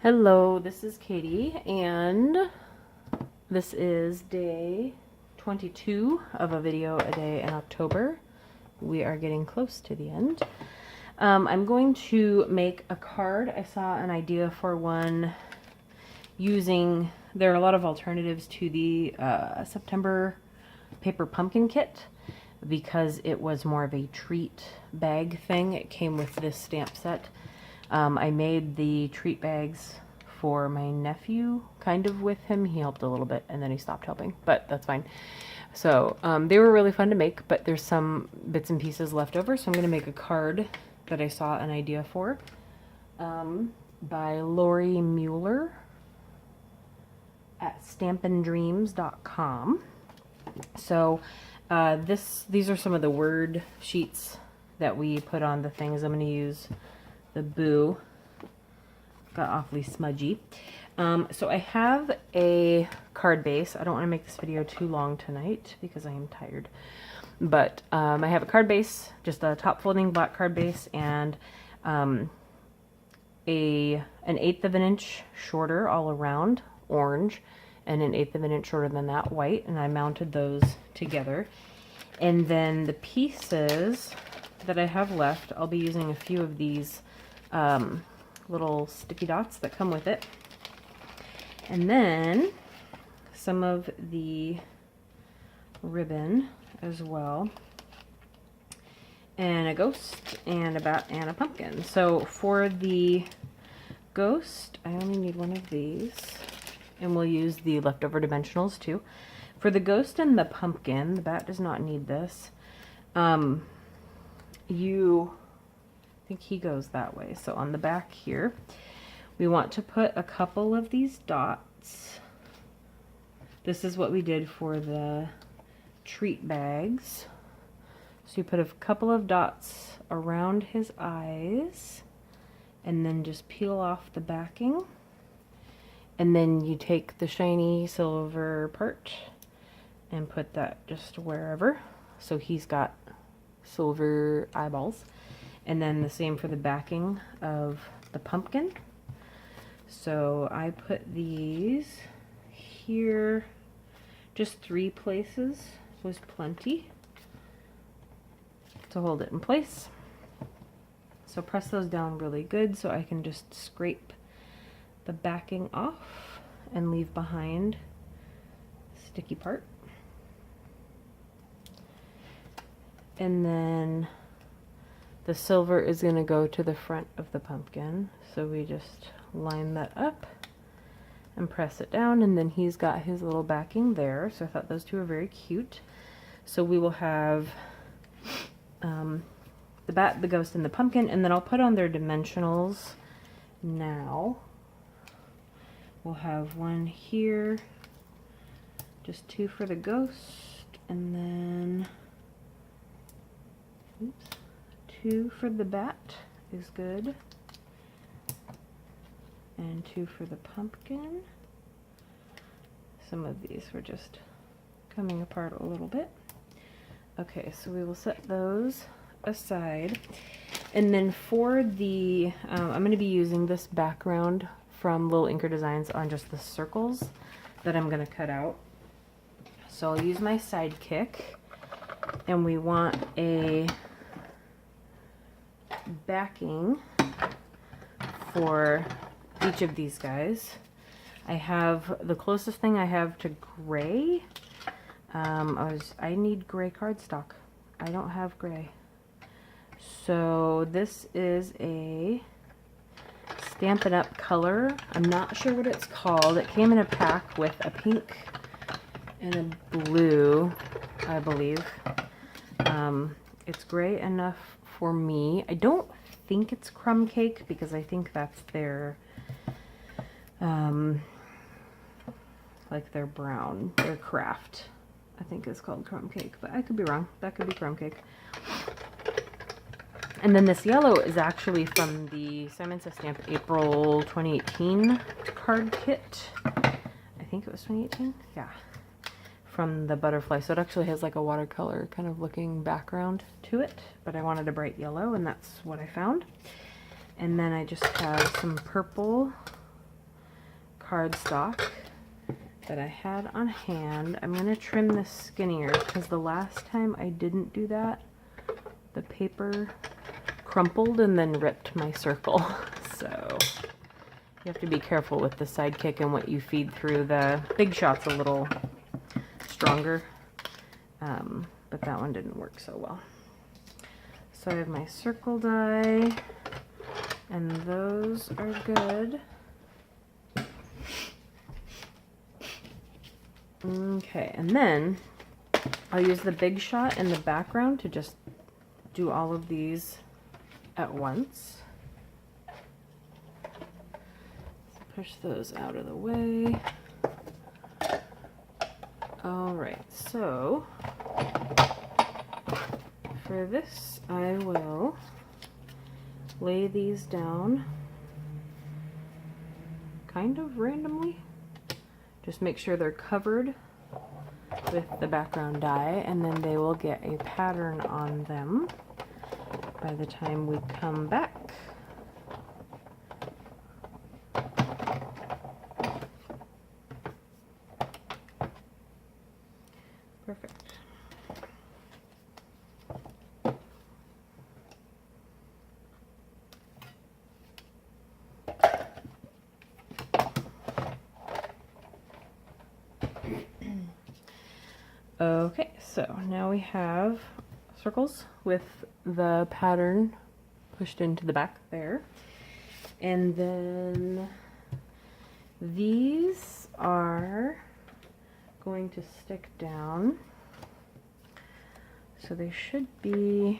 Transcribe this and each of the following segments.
Hello, this is Katie, and this is day 22 of a video a day in October. We are getting close to the end. I'm going to make a card. I saw an idea for one using, there are a lot of alternatives to the September paper pumpkin kit because it was more of a treat bag thing. It came with this stamp set. I made the treat bags for my nephew, kind of with him. He helped a little bit and then he stopped helping, but that's fine. So they were really fun to make, but there's some bits and pieces left over. So I'm going to make a card that I saw an idea for by Lori Mueller at stampindreams.com. So these are some of the word sheets that we put on the things. I'm going to use the Boo. Got awfully smudgy. So I have a card base. I don't want to make this video too long tonight because I am tired. But I have a card base, just a top folding black card base, and an 1/8 of an inch shorter all around, orange, and an 1/8 of an inch shorter than that, white. And I mounted those together. And then the pieces that I have left, I'll be using a few of these little sticky dots that come with it, and then some of the ribbon as well, and a ghost and a bat and a pumpkin. So for the ghost, I only need one of these, and we'll use the leftover dimensionals too. For the ghost and the pumpkin, the bat does not need this. I think he goes that way. So on the back here, we want to put a couple of these dots. This is what we did for the treat bags. So you put a couple of dots around his eyes and then just peel off the backing. And then you take the shiny silver part and put that just wherever. So he's got silver eyeballs. And then the same for the backing of the pumpkin. So I put these here, just 3 places was plenty to hold it in place. So press those down really good so I can just scrape the backing off and leave behind the sticky part. And then the silver is going to go to the front of the pumpkin. So we just line that up and press it down, and then he's got his little backing there. So I thought those two are very cute. So we will have the bat, the ghost, and the pumpkin, and then I'll put on their dimensionals now. We'll have one here, just 2 for the ghost, and then 2 for the bat is good, and 2 for the pumpkin. Some of these were just coming apart a little bit. Okay, so we will set those aside, and then for the I'm going to be using this background from Little Inker Designs on just the circles that I'm going to cut out. So I'll use my sidekick, and we want a backing for each of these guys. I have the closest thing I have to gray. I need gray cardstock. I don't have gray. So this is a Stampin' Up color. I'm not sure what it's called. It came in a pack with a pink and a blue, I believe. It's gray enough for me. I don't think it's crumb cake because I think that's their like their brown, their craft, I think is called crumb cake, but I could be wrong. That could be crumb cake. And then this yellow is actually from the Simon Says Stamp April 2018 card kit. I think it was 2018. Yeah, from the butterfly. So it actually has like a watercolor kind of looking background to it, but I wanted a bright yellow, and that's what I found. And then I just have some purple cardstock that I had on hand. I'm going to trim this skinnier because the last time I didn't do that, the paper crumpled and then ripped my circle. So you have to be careful with the sidekick and what you feed through. The Big Shot's a little stronger, but that one didn't work so well. So I have my circle die, and those are good. Okay, and then I'll use the Big Shot in the background to just do all of these at once. Push those out of the way. All right, so for this, I will lay these down kind of randomly. Just make sure they're covered with the background die, and then they will get a pattern on them by the time we come back. Perfect. Okay, so now we have circles with the pattern pushed into the back there. And then these are going to stick down. So they should be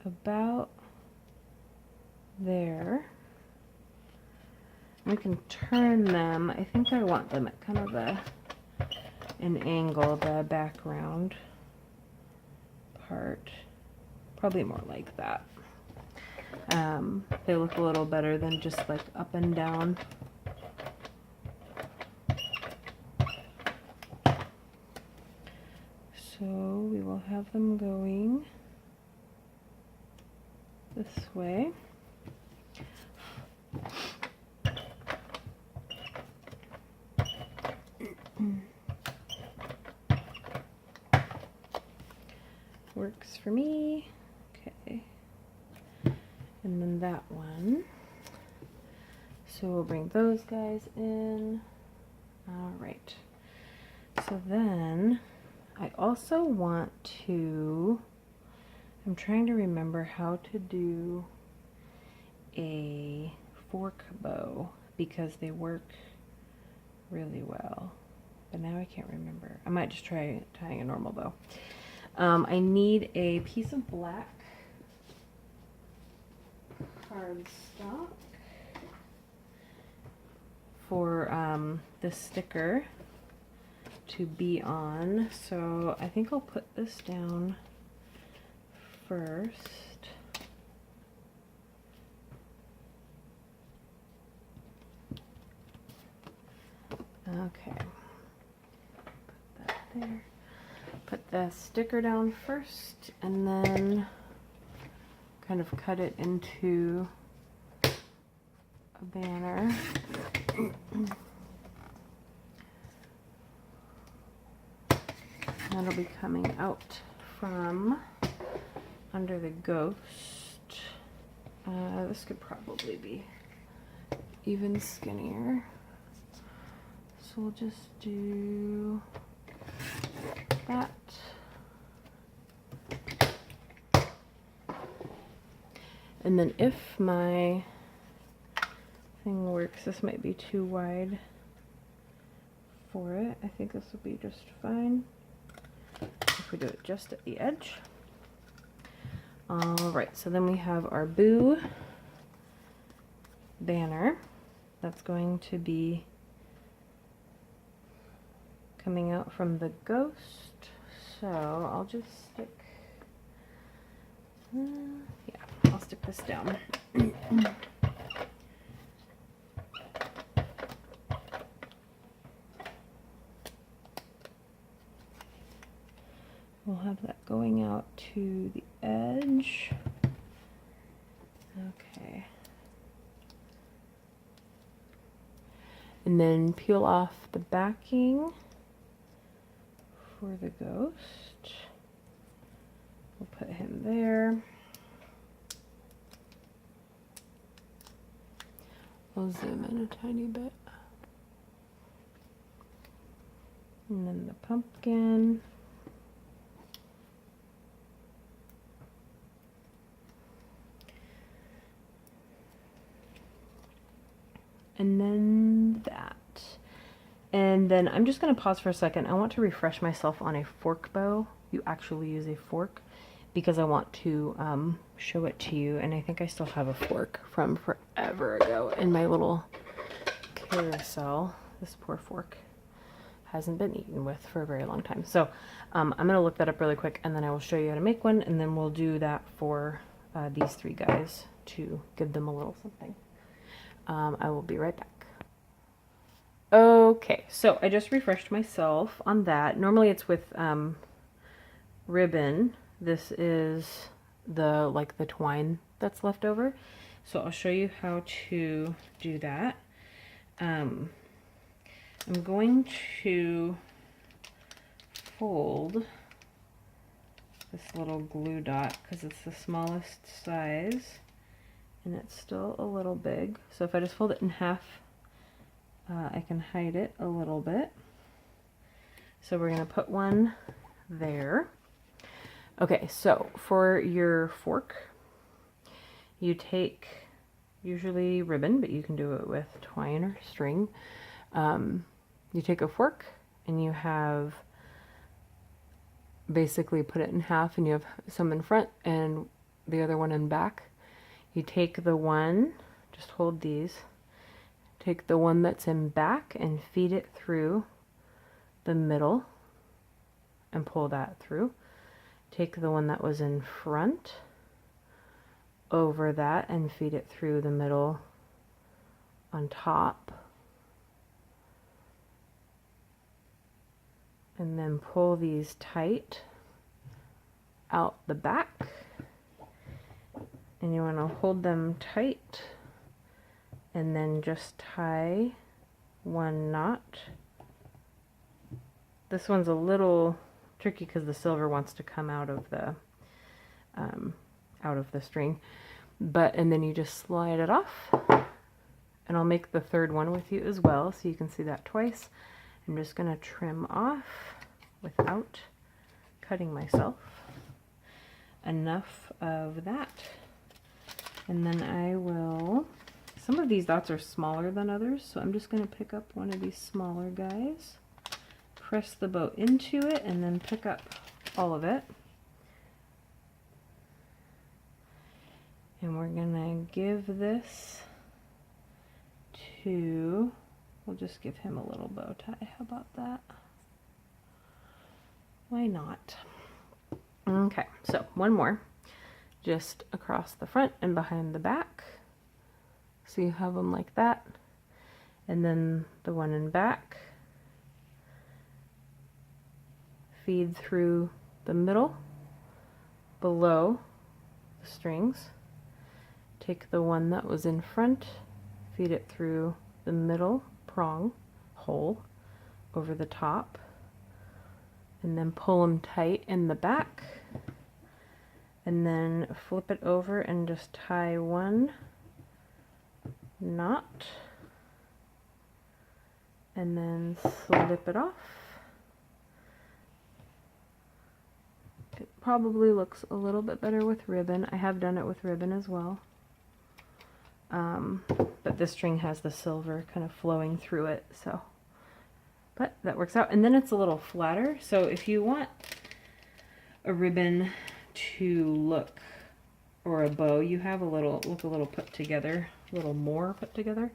about there. We can turn them. I think I want them at kind of an angle, the background part. Probably more like that. They look a little better than just like up and down. So we will have them going this way. Works for me. Okay. And then that one. So we'll bring those guys in. All right. So then I also want to, I'm trying to remember how to do a fork bow because they work really well. But now I can't remember. I might just try tying a normal bow. I need a piece of black cardstock for this sticker to be on. So I think I'll put this down first. Okay. Put that there. Put the sticker down first and then kind of cut it into a banner. That'll be coming out from under the ghost. This could probably be even skinnier. So we'll just do that. And then if my thing works, this might be too wide for it. I think this will be just fine if we do it just at the edge. Alright, so then we have our Boo banner that's going to be coming out from the ghost. So I'll just stick, yeah, I'll stick this down. We'll have that going out to the edge. Okay. And then peel off the backing for the ghost. We'll put him there. I'll zoom in a tiny bit. And then the pumpkin. And then that. And then I'm just going to pause for a second. I want to refresh myself on a fork bow. You actually use a fork because I want to show it to you. And I think I still have a fork from forever ago in my little carousel. This poor fork hasn't been eaten with for a very long time. So I'm going to look that up really quick and then I will show you how to make one. And then we'll do that for these three guys to give them a little something. I will be right back. Okay, so I just refreshed myself on that. Normally it's with ribbon. This is the twine that's left over. So I'll show you how to do that. I'm going to fold this little glue dot because it's the smallest size. And it's still a little big. So if I just fold it in half, I can hide it a little bit. So we're going to put one there. Okay, so for your fork, you take usually ribbon, but you can do it with twine or string. You take a fork and you have basically put it in half and you have some in front and the other one in back. You take the one, just hold these, take the one that's in back and feed it through the middle and pull that through. Take the one that was in front over that and feed it through the middle on top. And then pull these tight out the back. And you want to hold them tight and then just tie one knot. This one's a little tricky because the silver wants to come out of the string, and then you just slide it off. And I'll make the third one with you as well so you can see that twice. I'm just going to trim off without cutting myself enough of that. And then I will, some of these dots are smaller than others, so I'm just going to pick up one of these smaller guys, press the bow into it, and then pick up all of it. And we're going to give this to, we'll just give him a little bow tie. How about that? Why not? Okay, so one more. Just across the front and behind the back. So you have them like that. And then the one in back. Feed through the middle, below the strings. Take the one that was in front, feed it through the middle prong hole over the top. And then pull them tight in the back. And then flip it over and just tie one knot and then slip it off. It probably looks a little bit better with ribbon. I have done it with ribbon as well. But this string has the silver kind of flowing through it, so. But that works out. And then it's a little flatter. So if you want a ribbon to look, or a bow, you have a little put together, a little more put together.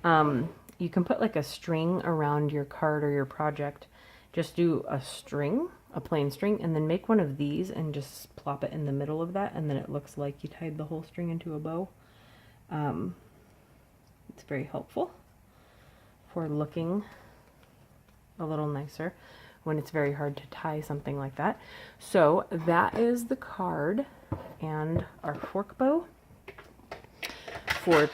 You can put like a string around your card or your project. Just do a string, a plain string, and then make one of these and just plop it in the middle of that, and then it looks like you tied the whole string into a bow. It's very helpful for looking a little nicer when it's very hard to tie something like that. So that is the card and our fork bow for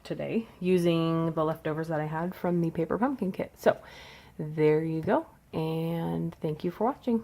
today using the leftovers that I had from the paper pumpkin kit. So there you go, and thank you for watching.